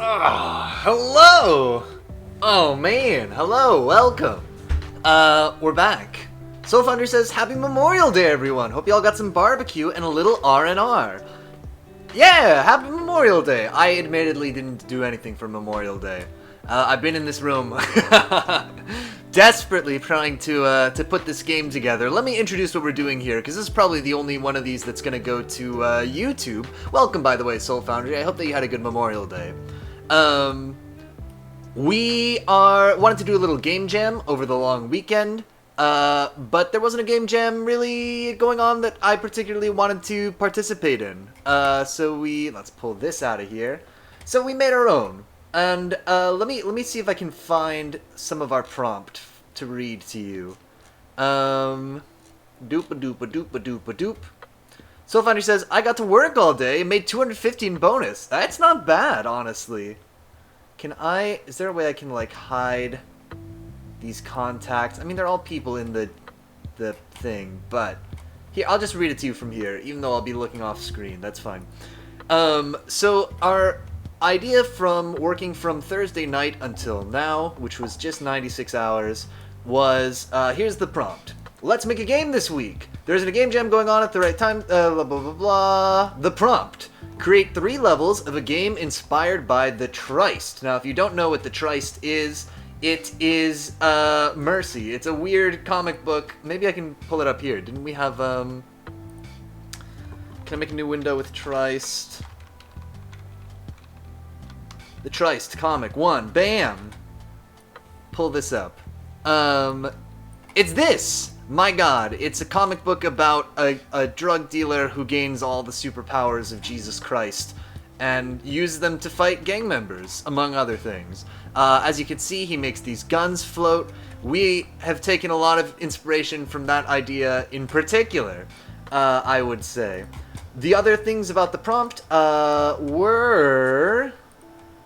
Hello! Oh man, hello, welcome. We're back. Soul Founder says, Happy Memorial Day, everyone. Hope y'all got some barbecue and a little R&R. Yeah, Happy Memorial Day. I admittedly didn't do anything for Memorial Day. I've been in this room desperately trying to put this game together. Let me introduce what we're doing here, because this is probably the only one of these that's going to go to YouTube. Welcome, by the way, Soul Foundry. I hope that you had a good Memorial Day. We wanted to do a little game jam over the long weekend, but there wasn't a game jam really going on that I particularly wanted to participate in. So let's pull this out of here. So we made our own, and let me see if I can find some of our prompt to read to you. Doopa doopa doopa doopa doop. Soul Foundry says, I got to work all day and made 215 bonus. That's not bad, honestly. Is there a way I can, like, hide these contacts? I mean, they're all people in the thing, but here, I'll just read it to you from here, even though I'll be looking off screen. That's fine. So our idea from working from Thursday night until now, which was just 96 hours, was, here's the prompt. Let's make a game this week. There isn't a game jam going on at the right time, blah, blah, blah, blah. The prompt. Create 3 levels of a game inspired by the Trist. Now, if you don't know what the Trist is, it is, Mercy. It's a weird comic book. Maybe I can pull it up here. Didn't we have, Can I make a new window with Trist? The Trist comic 1. Bam! Pull this up. It's this! My god, it's a comic book about a drug dealer who gains all the superpowers of Jesus Christ and uses them to fight gang members, among other things. As you can see, he makes these guns float. We have taken a lot of inspiration from that idea in particular, I would say. The other things about the prompt were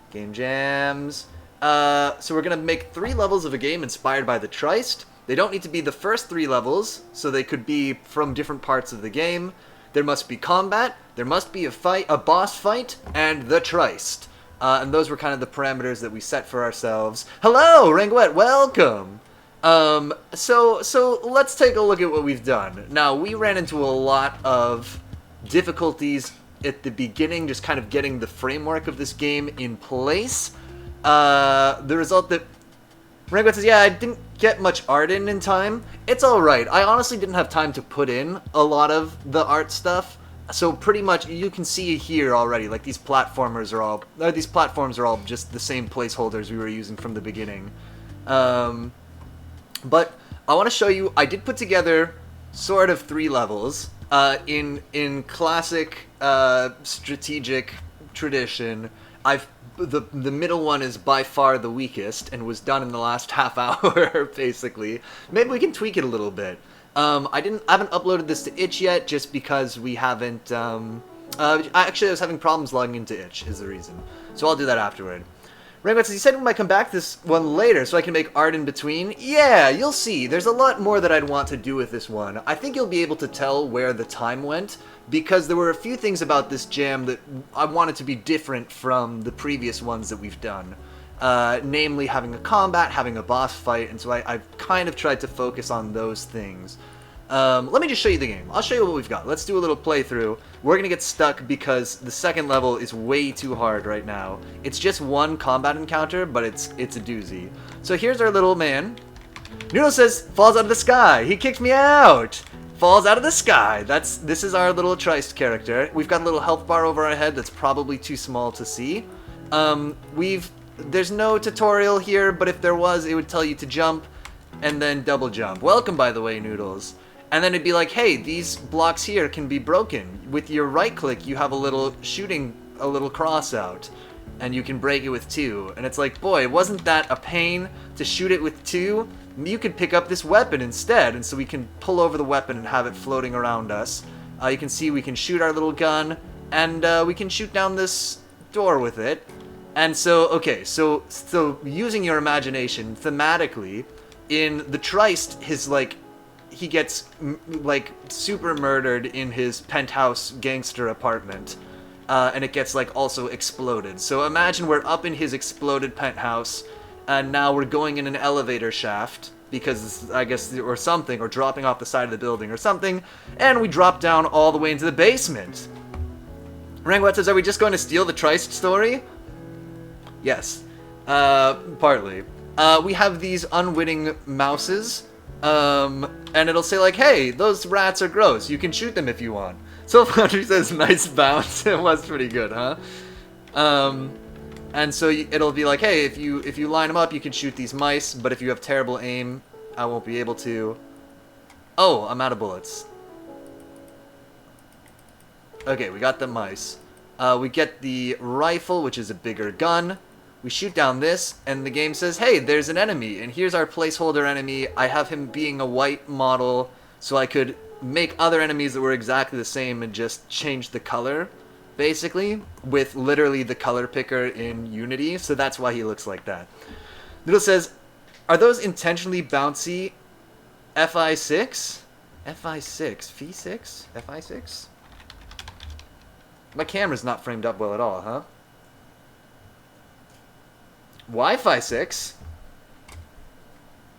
game jams. So we're going to make 3 levels of a game inspired by the Trist. They don't need to be the first 3 levels, so they could be from different parts of the game. There must be combat, there must be a boss fight, and the Trist. And those were kind of the parameters that we set for ourselves. Hello, Ranguet, welcome! So let's take a look at what we've done. Now, we ran into a lot of difficulties at the beginning, just kind of getting the framework of this game in place. The result that Ranguet says, yeah, I didn't get much art in time. It's alright. I honestly didn't have time to put in a lot of the art stuff. So pretty much, you can see here already, like these platforms are all just the same placeholders we were using from the beginning. But I want to show you, I did put together sort of 3 levels in classic strategic tradition. The middle one is by far the weakest and was done in the last half hour, basically. Maybe we can tweak it a little bit. I haven't uploaded this to itch yet, just because we haven't. Actually, I was having problems logging into itch, is the reason. So I'll do that afterward. Rainbow says, you said we might come back this one later, so I can make art in between. Yeah, you'll see. There's a lot more that I'd want to do with this one. I think you'll be able to tell where the time went, because there were a few things about this jam that I wanted to be different from the previous ones that we've done. Namely, having a combat, having a boss fight, and so I've kind of tried to focus on those things. Let me just show you the game. I'll show you what we've got. Let's do a little playthrough. We're gonna get stuck because the second level is way too hard right now. It's just one combat encounter, but it's a doozy. So here's our little man. Noodle says, falls out of the sky. He kicked me out. Falls out of the sky. This is our little Trist character. We've got a little health bar over our head that's probably too small to see. There's no tutorial here, but if there was, it would tell you to jump and then double jump. Welcome, by the way, Noodles. And then it'd be like, hey, these blocks here can be broken. With your right click, you have a little cross out, and you can break it with 2. And it's like, boy, wasn't that a pain to shoot it with 2? You could pick up this weapon instead, and so we can pull over the weapon and have it floating around us. You can see we can shoot our little gun, and we can shoot down this door with it. And so, okay, so using your imagination, thematically, in the Trist, he gets, super murdered in his penthouse gangster apartment. and it gets like also exploded. So imagine we're up in his exploded penthouse, and now we're going in an elevator shaft because I guess or something, or dropping off the side of the building or something, and we drop down all the way into the basement. Rangwat says, "Are we just going to steal the Trist story?" Yes, partly. We have these unwitting mouses, and it'll say like, "Hey, those rats are gross. You can shoot them if you want." So Foundry says, "Nice bounce." It was pretty good, huh? And so it'll be like, "Hey, if you line them up, you can shoot these mice. But if you have terrible aim, I won't be able to." Oh, I'm out of bullets. Okay, we got the mice. We get the rifle, which is a bigger gun. We shoot down this, and the game says, "Hey, there's an enemy, and here's our placeholder enemy." I have him being a white model, so I could make other enemies that were exactly the same and just change the color, basically, with literally the color picker in Unity, so that's why he looks like that. Noodle says, "Are those intentionally bouncy FI6? FI6? F6? FI6? My camera's not framed up well at all, huh? Wi-Fi 6?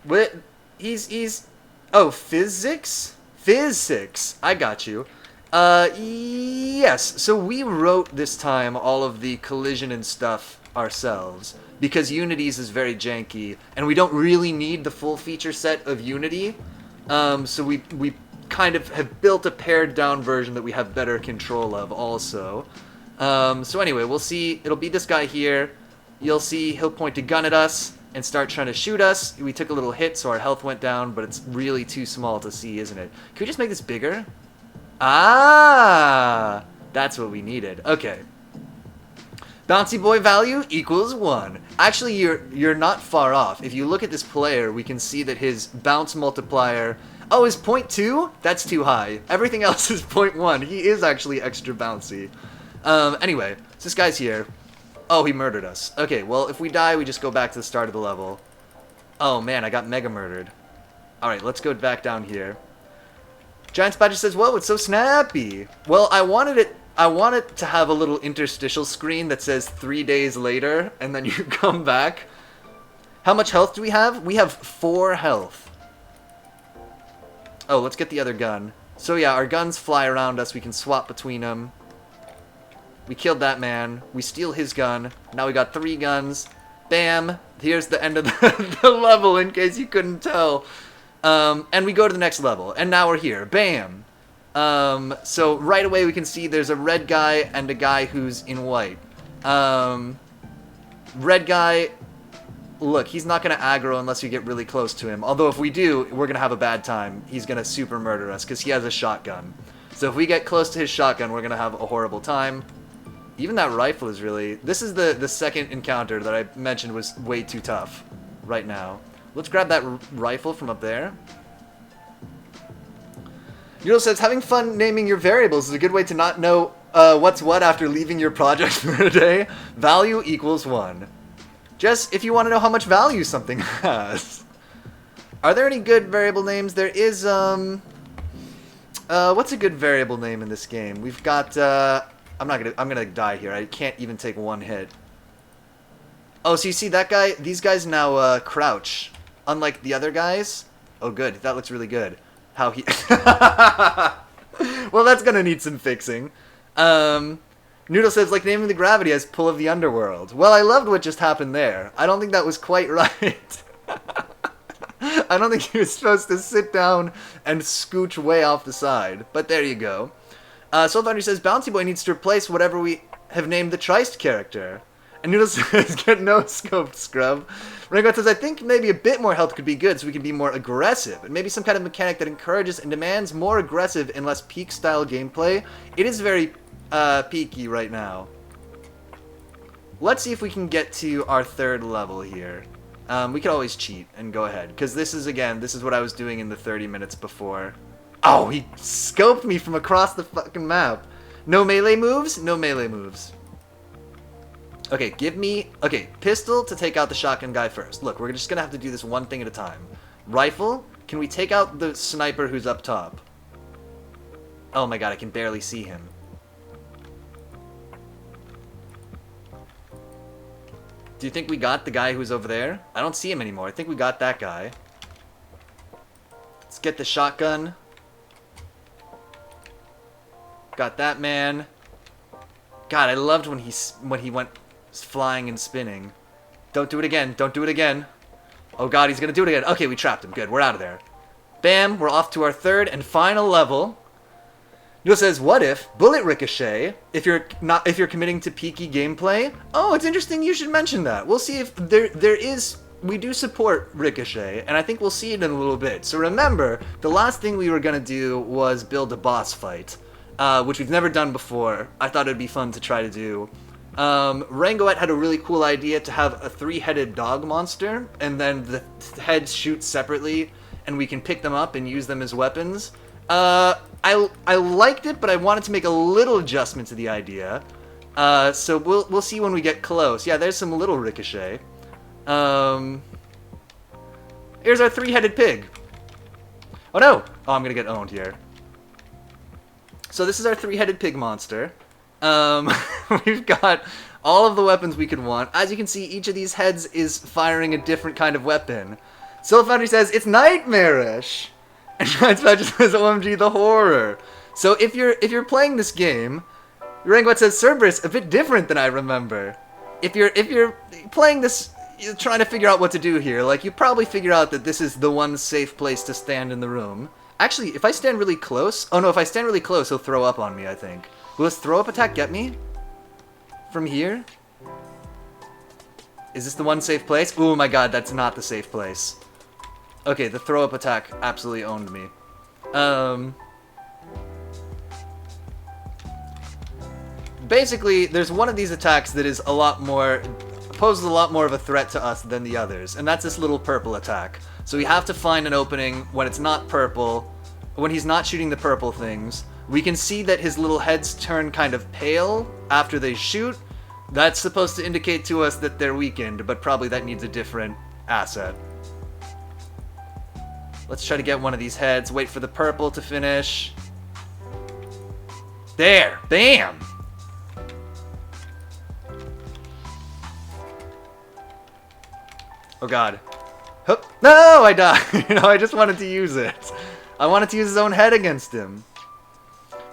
What? He's... Oh, physics? Physics. I got you. Yes. So we wrote this time all of the collision and stuff ourselves, because Unity's is very janky, and we don't really need the full feature set of Unity. So we kind of have built a pared down version that we have better control of also. So anyway, we'll see. It'll be this guy here. You'll see he'll point a gun at us and start trying to shoot us. We took a little hit, so our health went down, but it's really too small to see, isn't it? Can we just make this bigger? Ah! That's what we needed. Okay. Bouncy boy value equals 1. Actually, you're not far off. If you look at this player, we can see that his bounce multiplier... Oh, is 0.2? That's too high. Everything else is 0.1. He is actually extra bouncy. Anyway, so this guy's here. Oh, he murdered us. Okay, well, if we die, we just go back to the start of the level. Oh, man, I got mega murdered. Alright, let's go back down here. Giant Spider says, "Whoa, it's so snappy." Well, I want it to have a little interstitial screen that says 3 days later, and then you come back. How much health do we have? We have 4 health. Oh, let's get the other gun. So yeah, our guns fly around us. We can swap between them. We killed that man. We steal his gun. Now we got 3 guns. Bam. Here's the end of the level, in case you couldn't tell. And we go to the next level. And now we're here. Bam. So right away we can see there's a red guy and a guy who's in white. Red guy, look, he's not going to aggro unless you get really close to him. Although if we do, we're going to have a bad time. He's going to super murder us because he has a shotgun. So if we get close to his shotgun, we're going to have a horrible time. Even that rifle is really... This is the second encounter that I mentioned was way too tough right now. Let's grab that rifle from up there. Euro says, "Having fun naming your variables is a good way to not know what's what after leaving your project for a day. Value equals 1. Just if you want to know how much value something has. Are there any good variable names? There is, what's a good variable name in this game? We've got, I'm gonna die here. I can't even take 1 hit. Oh, so you see that guy? These guys now, crouch. Unlike the other guys. Oh, good. That looks really good. How he... Well, that's gonna need some fixing. Noodle says, "Like naming the gravity as pull of the underworld." Well, I loved what just happened there. I don't think that was quite right. I don't think he was supposed to sit down and scooch way off the side. But there you go. Soul Foundry says, "Bouncy Boy needs to replace whatever we have named the Trist character." And Noodle says, "Get no scoped, scrub." Rengar says, "I think maybe a bit more health could be good so we can be more aggressive. And maybe some kind of mechanic that encourages and demands more aggressive and less peak-style gameplay." It is very peaky right now. Let's see if we can get to our 3rd level here. We could always cheat and go ahead. Because this is what I was doing in the 30 minutes before. Oh, he scoped me from across the fucking map. No melee moves? No melee moves. Okay, give me... Okay, pistol to take out the shotgun guy first. Look, we're just gonna have to do this one thing at a time. Rifle, can we take out the sniper who's up top? Oh my god, I can barely see him. Do you think we got the guy who's over there? I don't see him anymore. I think we got that guy. Let's get the shotgun. Got that man. God, I loved when he went flying and spinning. Don't do it again. Don't do it again. Oh god, he's gonna do it again. Okay, we trapped him. Good, we're out of there. Bam, we're off to our third and final level. Neil says, "What if bullet ricochet? If you're committing to peaky gameplay." Oh, it's interesting. You should mention that. We'll see if there is. We do support ricochet, and I think we'll see it in a little bit. So remember, the last thing we were gonna do was build a boss fight, which we've never done before. I thought it'd be fun to try to do. Rangoet had a really cool idea to have a 3-headed dog monster, and then the heads shoot separately, and we can pick them up and use them as weapons. I liked it, but I wanted to make a little adjustment to the idea. So we'll see when we get close. Yeah, there's some little ricochet. Here's our 3-headed pig. Oh no! Oh, I'm gonna get owned here. So this is our 3-headed pig monster. We've got all of the weapons we could want. As you can see, each of these heads is firing a different kind of weapon. Soul Foundry says, "It's nightmarish!" And Giant Badger says, "OMG, the horror." So if you're playing this game, Rangoet says, "Cerberus, a bit different than I remember." If you're playing this, you're trying to figure out what to do here, like, you probably figure out that this is the one safe place to stand in the room. Actually, if I stand really close... Oh no, if I stand really close, he'll throw up on me, I think. Will his throw-up attack get me? From here? Is this the one safe place? Oh my god, that's not the safe place. Okay, the throw-up attack absolutely owned me. Basically, there's one of these attacks that is poses a lot more of a threat to us than the others, and that's this little purple attack. So we have to find an opening when it's not purple, when he's not shooting the purple things. We can see that his little heads turn kind of pale after they shoot. That's supposed to indicate to us that they're weakened, but probably that needs a different asset. Let's try to get one of these heads, wait for the purple to finish. There! Bam! Oh god. Hup. No, I died. I just wanted to use it. I wanted to use his own head against him.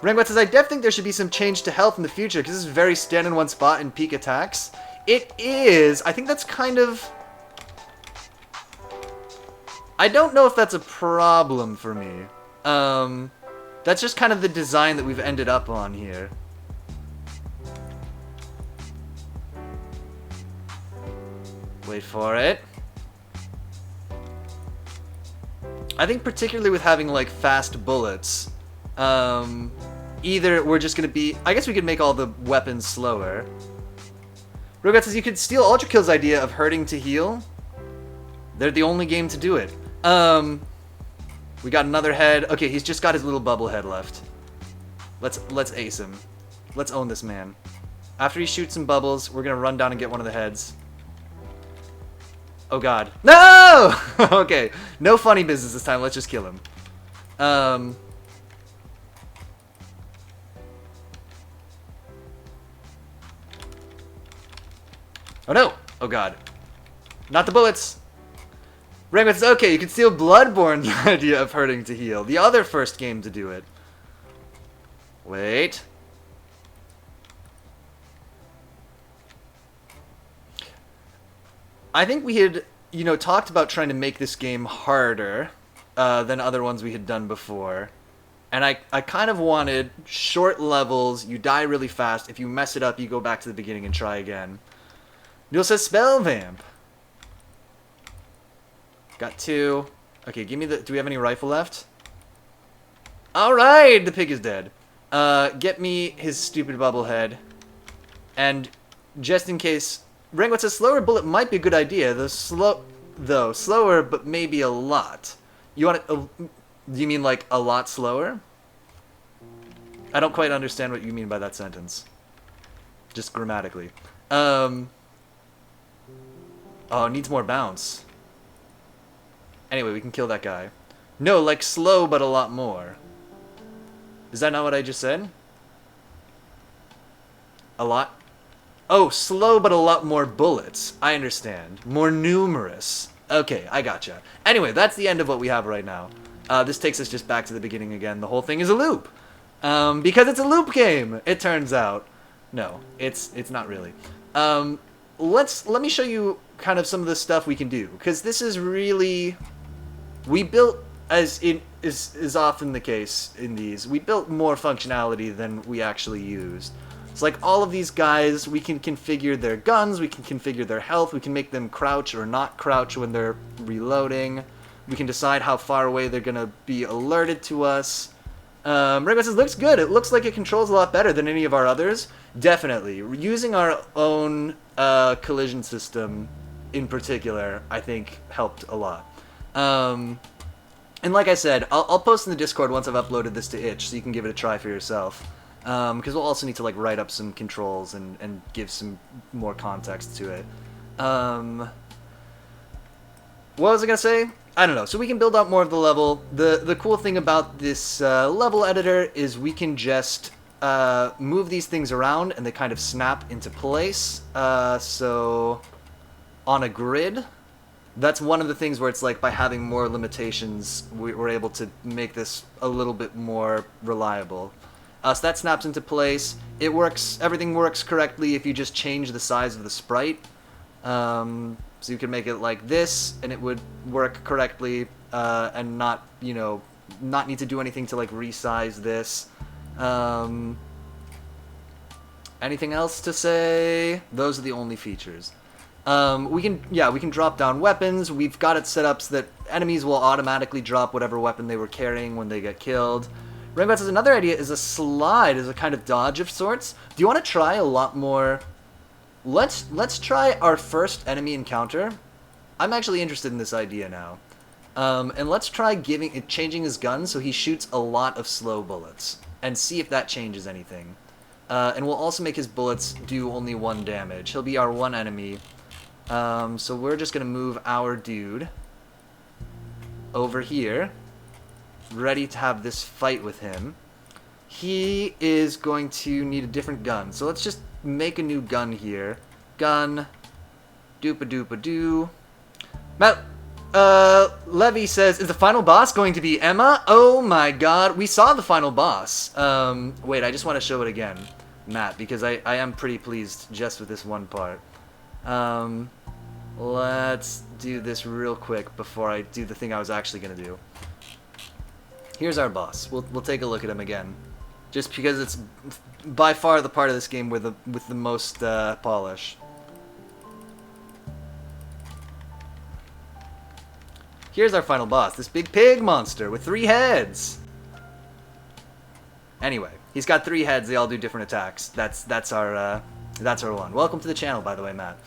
Rangoet says, "I definitely think there should be some change to health in the future, because this is very stand in one spot and peak attacks." It is. I think that's kind of... I don't know if that's a problem for me. That's just kind of the design that we've ended up on here. Wait for it. I think particularly with having, like, fast bullets, either we're just gonna be... I guess we could make all the weapons slower. Rogat says, "You could steal Ultra Kill's idea of hurting to heal." They're the only game to do it. We got another head. Okay, he's just got his little bubble head left. Let's ace him. Let's own this man. After he shoots some bubbles, we're gonna run down and get one of the heads. Oh god. No! Okay, no funny business this time. Let's just kill him. Oh no! Oh god. Not the bullets! Rangoet says, "Okay, you can steal Bloodborne's idea of hurting to heal. The other first game to do it." Wait. I think we had, talked about trying to make this game harder than other ones we had done before. And I kind of wanted short levels, you die really fast. If you mess it up, you go back to the beginning and try again. Neil says, "Spell Vamp." Got 2. Okay, give me the... Do we have any rifle left? Alright! The pig is dead. Get me his stupid bubble head. And just in case... Rangoet says, "Slower bullet might be a good idea. Slower, but maybe a lot." You want it... Do you mean, like, a lot slower? I don't quite understand what you mean by that sentence. Just grammatically. Oh, it needs more bounce. Anyway, we can kill that guy. No, like slow, but a lot more. Is that not what I just said? A lot? Oh, slow but a lot more bullets. I understand. More numerous. Okay, I gotcha. Anyway, that's the end of what we have right now. This takes us just back to the beginning again. The whole thing is a loop. Because it's a loop game, it turns out. No, it's not really. Let me show you kind of some of the stuff we can do, because this is really, we built, as is often the case in these, we built more functionality than we actually used. It's like all of these guys, we can configure their guns, we can configure their health, we can make them crouch or not crouch when they're reloading. We can decide how far away they're gonna be alerted to us. Rainbow says, looks good. It looks like it controls a lot better than any of our others. Definitely. Using our own collision system in particular, I think, helped a lot. And like I said, I'll post in the Discord once I've uploaded this to itch, so you can give it a try for yourself. Because we'll also need to like write up some controls and give some more context to it. What was I gonna say? I don't know. So we can build out more of the level. The cool thing about this level editor is we can just move these things around and they kind of snap into place. So on a grid, that's one of the things where it's like by having more limitations, we're able to make this a little bit more reliable. So that snaps into place. It works. Everything works correctly if you just change the size of the sprite. So you can make it like this, and it would work correctly, and not, you know, not need to do anything to like resize this. Anything else to say? Those are the only features. We can drop down weapons. We've got it set up so that enemies will automatically drop whatever weapon they were carrying when they get killed. Rainbow says another idea is a slide as a kind of dodge of sorts. Do you want to try a lot more? Let's try our first enemy encounter. I'm actually interested in this idea now. And let's try changing his gun so he shoots a lot of slow bullets and see if that changes anything. And we'll also make his bullets do only 1 damage. He'll be our one enemy. So we're just gonna move our dude over here, ready to have this fight with him. He is going to need a different gun, so let's just make a new gun here. Gun, doopa-doopa-doo. Matt, Levy says, is the final boss going to be Emma? Oh my god, we saw the final boss. Wait, I just want to show it again, Matt, because I am pretty pleased just with this one part. Let's do this real quick before I do the thing I was actually going to do. Here's our boss. We'll take a look at him again, just because it's by far the part of this game with the most polish. Here's our final boss, this big pig monster with 3 heads. Anyway, he's got 3 heads. They all do different attacks. That's our one. Welcome to the channel, by the way, Matt.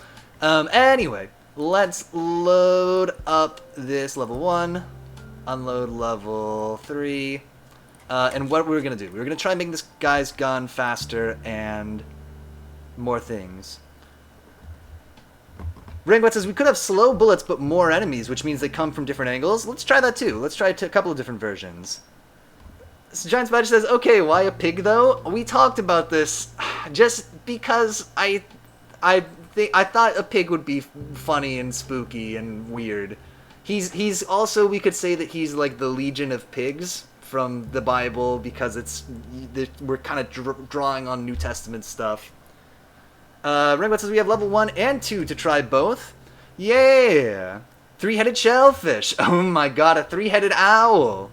Anyway, let's load up this level 1. Unload level 3, and what we're gonna do, we're gonna try making this guy's gun faster and more things. Ringwet says we could have slow bullets but more enemies, which means they come from different angles. Let's try that too. Let's try a couple of different versions. So Giant Spider says, okay, why a pig though? We talked about this just because I thought a pig would be funny and spooky and weird. He's also, we could say that he's like the Legion of Pigs from the Bible, because we're kind of drawing on New Testament stuff. Ringwood says we have level 1 and 2 to try both. Yeah! 3-headed shellfish! Oh my god, a 3-headed owl!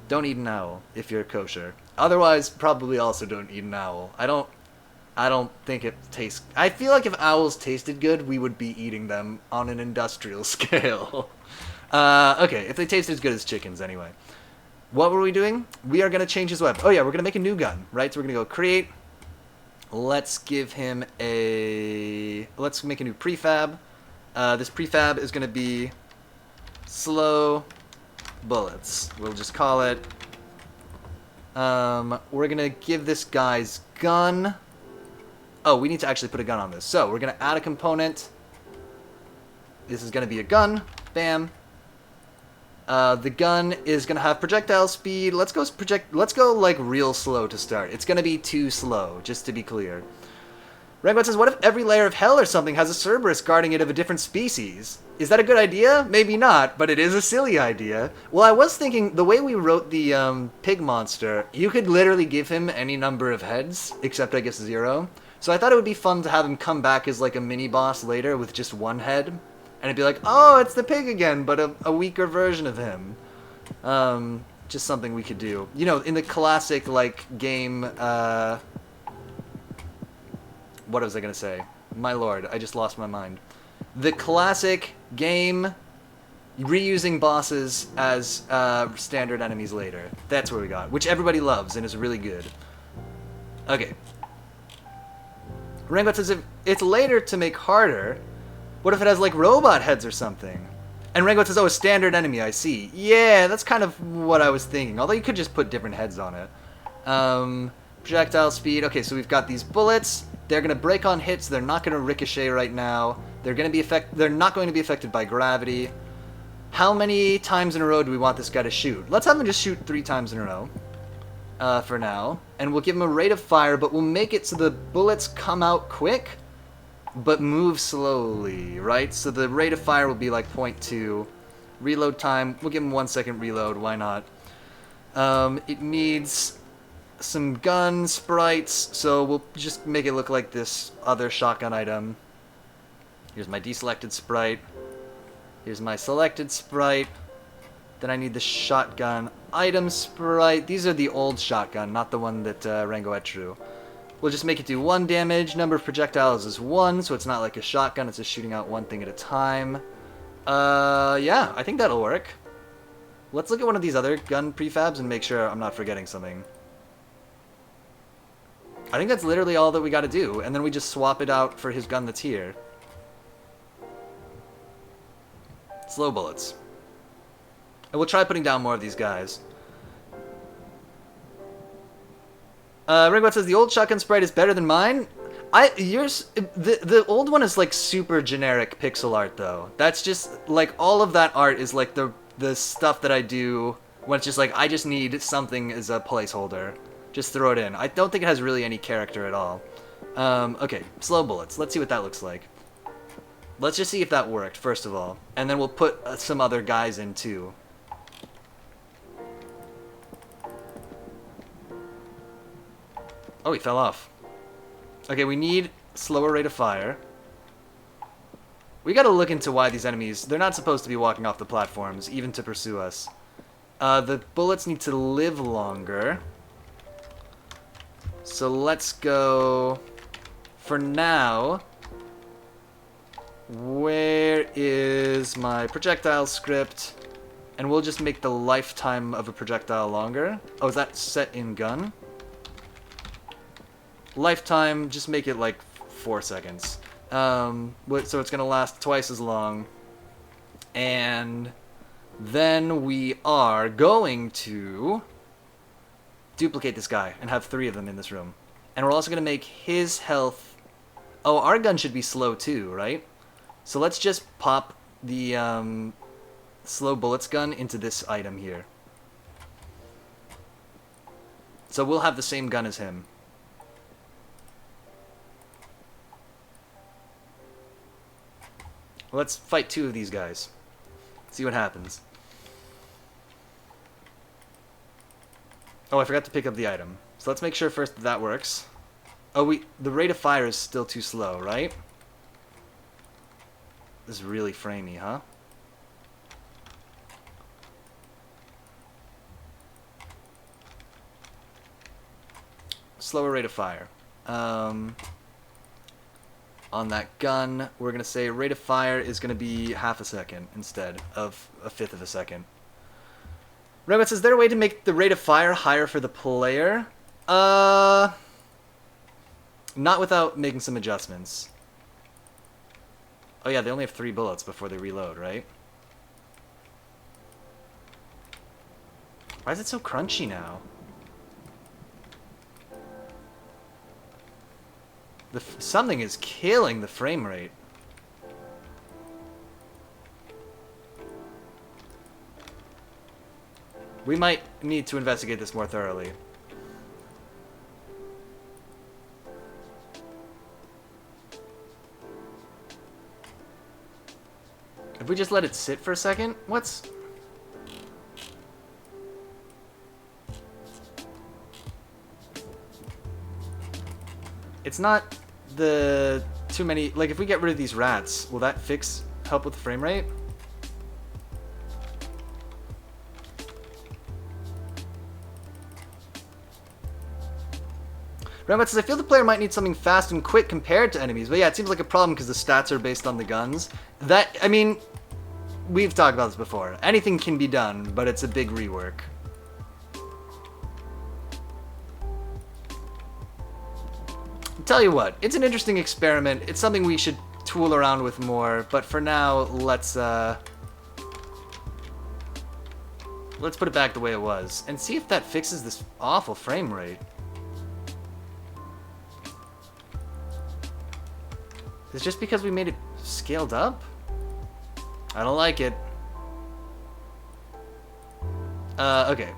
Don't eat an owl if you're kosher. Otherwise, probably also don't eat an owl. I don't think it tastes... I feel like if owls tasted good, we would be eating them on an industrial scale. Okay, if they taste as good as chickens anyway. What were we doing? We are going to change his weapon. Oh yeah, we're going to make a new gun, right? So we're going to go create. Let's give him a... Let's make a new prefab. This prefab is going to be slow bullets. We'll just call it. We're going to give this guy's gun... Oh, we need to actually put a gun on this. So we're going to add a component. This is going to be a gun. Bam. The gun is gonna have projectile speed. Let's go like real slow to start. It's gonna be too slow, just to be clear. Rangbot says, what if every layer of hell or something has a Cerberus guarding it of a different species? Is that a good idea? Maybe not, but it is a silly idea. Well, I was thinking, the way we wrote the pig monster, you could literally give him any number of heads, except I guess 0. So I thought it would be fun to have him come back as like a mini-boss later with just 1 head. And it'd be like, oh, it's the pig again, but a weaker version of him. Just something we could do. You know, in the classic, like, game, what was I gonna say? My lord, I just lost my mind. The classic game reusing bosses as standard enemies later. That's what we got, which everybody loves and is really good. Okay. Rangbot says if it's later to make harder, what if it has like robot heads or something? And Rangbot says, oh, a standard enemy, I see. Yeah, that's kind of what I was thinking, although you could just put different heads on it. Projectile speed. Okay, so we've got these bullets. They're gonna break on hits. They're not gonna ricochet right now. They're not going to be affected by gravity. How many times in a row do we want this guy to shoot? Let's have him just shoot 3 times in a row. For now. And we'll give him a rate of fire, but we'll make it so the bullets come out quick, but move slowly, right? So the rate of fire will be like 0.2. Reload time, we'll give him 1 second reload, why not? It needs some gun sprites, so we'll just make it look like this other shotgun item. Here's my deselected sprite. Here's my selected sprite. Then I need the shotgun item sprite. These are the old shotgun, not the one that Rangoet drew. We'll just make it do 1 damage. Number of projectiles is 1, so it's not like a shotgun. It's just shooting out 1 thing at a time. Yeah, I think that'll work. Let's look at one of these other gun prefabs and make sure I'm not forgetting something. I think that's literally all that we gotta do, and then we just swap it out for his gun that's here. Slow bullets. And we'll try putting down more of these guys. Ringbot says the old shotgun sprite is better than mine. The old one is like super generic pixel art though. That's just like all of that art is like the stuff that I do when it's just like I just need something as a placeholder. Just throw it in. I don't think it has really any character at all. Okay, slow bullets. Let's see what that looks like. Let's just see if that worked, first of all. And then we'll put some other guys in, too. Oh, he fell off. Okay, we need slower rate of fire. We gotta look into why these enemies... They're not supposed to be walking off the platforms, even to pursue us. The bullets need to live longer. So let's go, for now, where is my projectile script? And we'll just make the lifetime of a projectile longer. Oh, is that set in gun? Lifetime, just make it like 4 seconds. So it's going to last twice as long. And then we are going to duplicate this guy and have 3 of them in this room. And we're also going to make his health... Oh, our gun should be slow too, right? So let's just pop the slow bullets gun into this item here. So we'll have the same gun as him. Let's fight 2 of these guys. See what happens. Oh, I forgot to pick up the item. So let's make sure first that that works. Oh, the rate of fire is still too slow, right? This is really framey, huh? Slower rate of fire. On that gun, we're going to say rate of fire is going to be half a second instead of a fifth of a second. Rebet says, is there a way to make the rate of fire higher for the player? Not without making some adjustments. Oh yeah, they only have 3 bullets before they reload, right? Why is it so crunchy now? Something is killing the frame rate. We might need to investigate this more thoroughly. we just let it sit for a second, what's... It's not the too many... Like, if we get rid of these rats, will that help with the frame rate? Remember, says, I feel the player might need something fast and quick compared to enemies. But yeah, it seems like a problem because the stats are based on the guns. That, I mean, we've talked about this before. Anything can be done, but it's a big rework. Tell you what, it's an interesting experiment. It's something we should tool around with more. But for now, let's put it back the way it was and see if that fixes this awful frame rate. Is it just because we made it scaled up? I don't like it. Okay.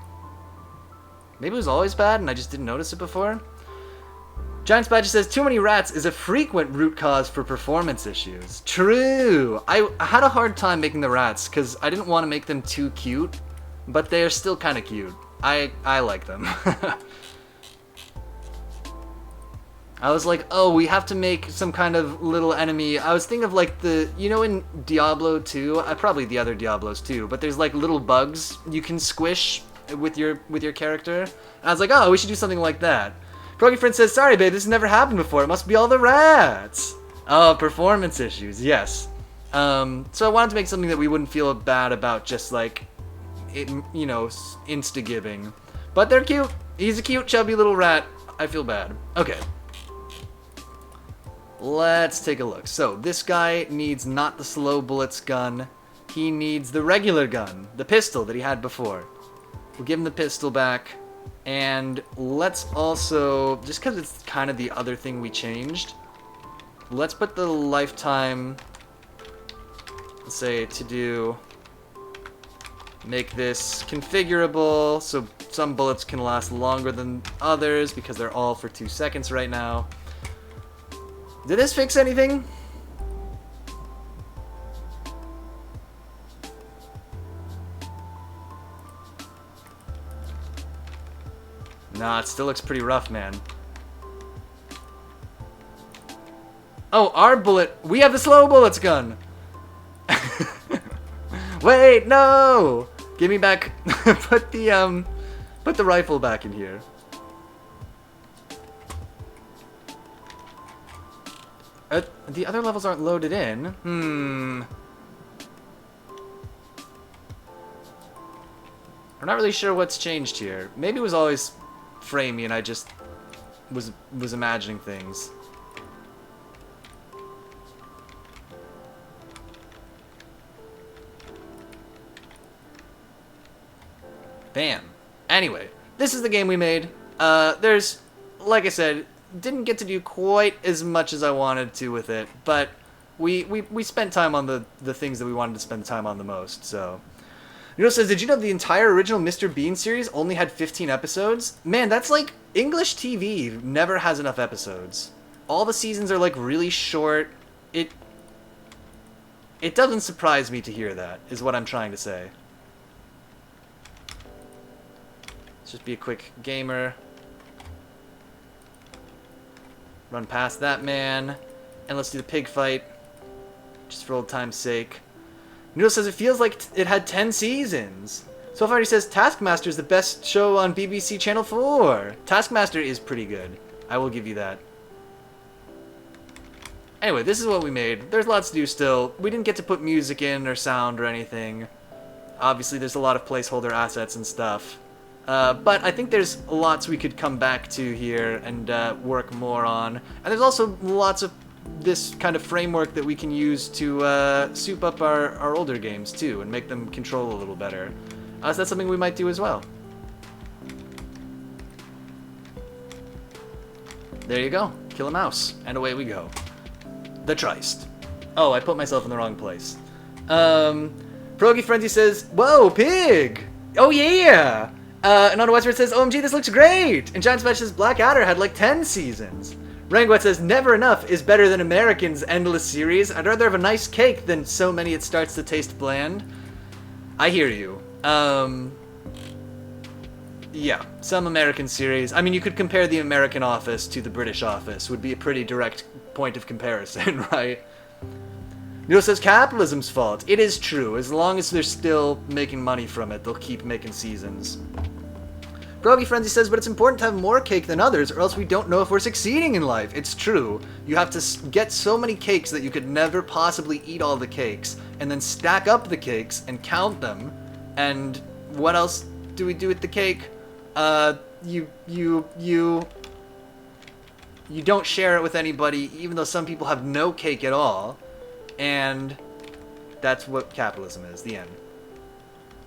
Maybe it was always bad and I just didn't notice it before? Giants Badger says, too many rats is a frequent root cause for performance issues. True! I had a hard time making the rats because I didn't want to make them too cute, but they are still kind of cute. I like them. I was like, oh, we have to make some kind of little enemy. I was thinking of like the, you know, in Diablo 2, probably the other Diablos too, but there's like little bugs you can squish with your character. And I was like, oh, we should do something like that. Progy Friend says, sorry babe, this has never happened before. It must be all the rats. Oh, performance issues, yes. So I wanted to make something that we wouldn't feel bad about just like, you know, insta-giving. But they're cute. He's a cute, chubby little rat. I feel bad. Okay. Let's take a look. So, this guy needs not the slow bullets gun. He needs the regular gun, the pistol that he had before. We'll give him the pistol back. And let's also, just because it's kind of the other thing we changed, let's put the lifetime, let's say, to do, make this configurable, so some bullets can last longer than others because they're all for 2 seconds right now. Did this fix anything? Nah, it still looks pretty rough, man. Oh, our bullet. We have the slow bullets gun. Wait, no! Give me back. Put the rifle back in here. The other levels aren't loaded in. I'm not really sure what's changed here. Maybe it was always framey and I just was imagining things. Bam. Anyway, this is the game we made. There's, like I said, didn't get to do quite as much as I wanted to with it, but we spent time on the things that we wanted to spend time on the most, so. Noodle says, did you know the entire original Mr. Bean series only had 15 episodes? Man, that's like, English TV never has enough episodes. All the seasons are like really short. It doesn't surprise me to hear that, is what I'm trying to say. Let's just be a quick gamer. Run past that man. And let's do the pig fight. Just for old time's sake. Noodle says it feels like it had 10 seasons. So far he says Taskmaster is the best show on BBC Channel 4. Taskmaster is pretty good. I will give you that. Anyway, this is what we made. There's lots to do still. We didn't get to put music in or sound or anything. Obviously there's a lot of placeholder assets and stuff. But I think there's lots we could come back to here and work more on. And there's also lots of this kind of framework that we can use to soup up our older games too and make them control a little better. So that's something we might do as well. There you go. Kill a mouse. And away we go. The Trist. Oh, I put myself in the wrong place. Progy Frenzy says, whoa, pig! Oh yeah! And on Westward says, OMG, this looks great! And Giant Smash says, Blackadder had like 10 seasons. Ranguet says, never enough is better than American's endless series. I'd rather have a nice cake than so many it starts to taste bland. I hear you. Yeah, some American series. I mean, you could compare the American Office to the British Office. Would be a pretty direct point of comparison, right? Neil says, capitalism's fault. It is true. As long as they're still making money from it, they'll keep making seasons. Groggy Frenzy says, but it's important to have more cake than others, or else we don't know if we're succeeding in life. It's true. You have to get so many cakes that you could never possibly eat all the cakes, and then stack up the cakes and count them. And what else do we do with the cake? You don't share it with anybody, even though some people have no cake at all. And that's what capitalism is, the end.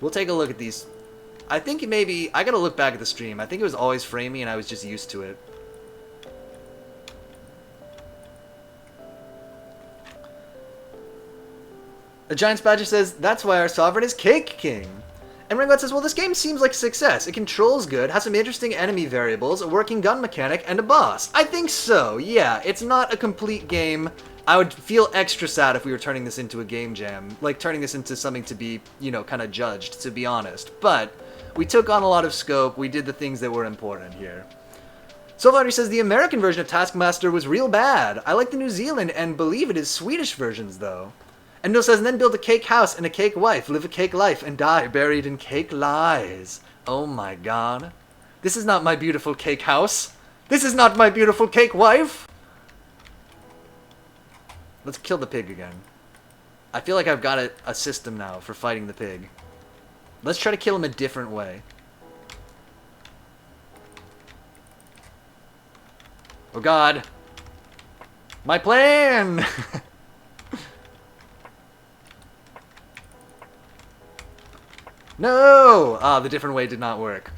We'll take a look at these. I think maybe, I gotta look back at the stream. I think it was always framey and I was just used to it. A Giant Badger says, that's why our sovereign is Cake King. And Ringot says, well, this game seems like a success. It controls good, has some interesting enemy variables, a working gun mechanic, and a boss. I think so, yeah. It's not a complete game. I would feel extra sad if we were turning this into a game jam. Like, turning this into something to be, you know, kind of judged, to be honest. But we took on a lot of scope. We did the things that were important here. Sylvander says, the American version of Taskmaster was real bad. I like the New Zealand and believe it is Swedish versions, though. And Neil says, and then build a cake house and a cake wife, live a cake life, and die buried in cake lies. Oh my god. This is not my beautiful cake house. This is not my beautiful cake wife. Let's kill the pig again. I feel like I've got a system now for fighting the pig. Let's try to kill him a different way. Oh god. My plan! No! Ah, the different way did not work.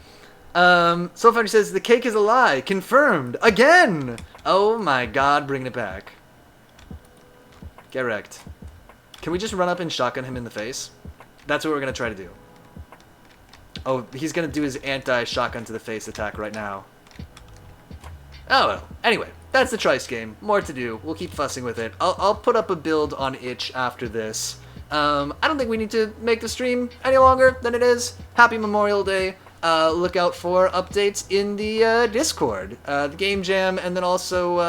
Soulfinder says, the cake is a lie. Confirmed. Again! Oh my god, bringing it back. Get wrecked. Can we just run up and shotgun him in the face? That's what we're going to try to do. Oh, he's going to do his anti-shotgun to the face attack right now. Oh well. Anyway, that's the Trist game. More to do. We'll keep fussing with it. I'll put up a build on itch after this. I don't think we need to make the stream any longer than it is. Happy Memorial Day. Look out for updates in the Discord, the Game Jam, and then also,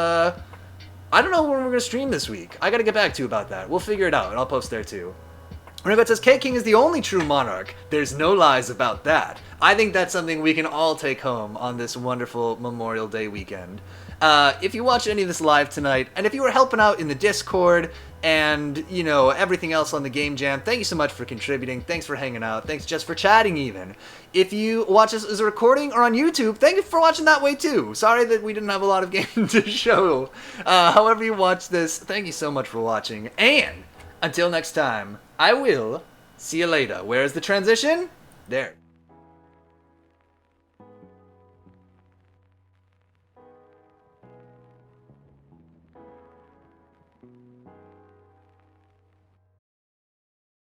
I don't know when we're going to stream this week. I got to get back to you about that. We'll figure it out, and I'll post there too. Renegade says, Cake King is the only true monarch. There's no lies about that. I think that's something we can all take home on this wonderful Memorial Day weekend. If you watch any of this live tonight, and if you were helping out in the Discord, and, you know, everything else on the Game Jam, thank you so much for contributing. Thanks for hanging out. Thanks just for chatting, even. If you watch this as a recording or on YouTube, thank you for watching that way, too. Sorry that we didn't have a lot of game to show. However you watch this, thank you so much for watching. And until next time, I will see you later. Where is the transition? There.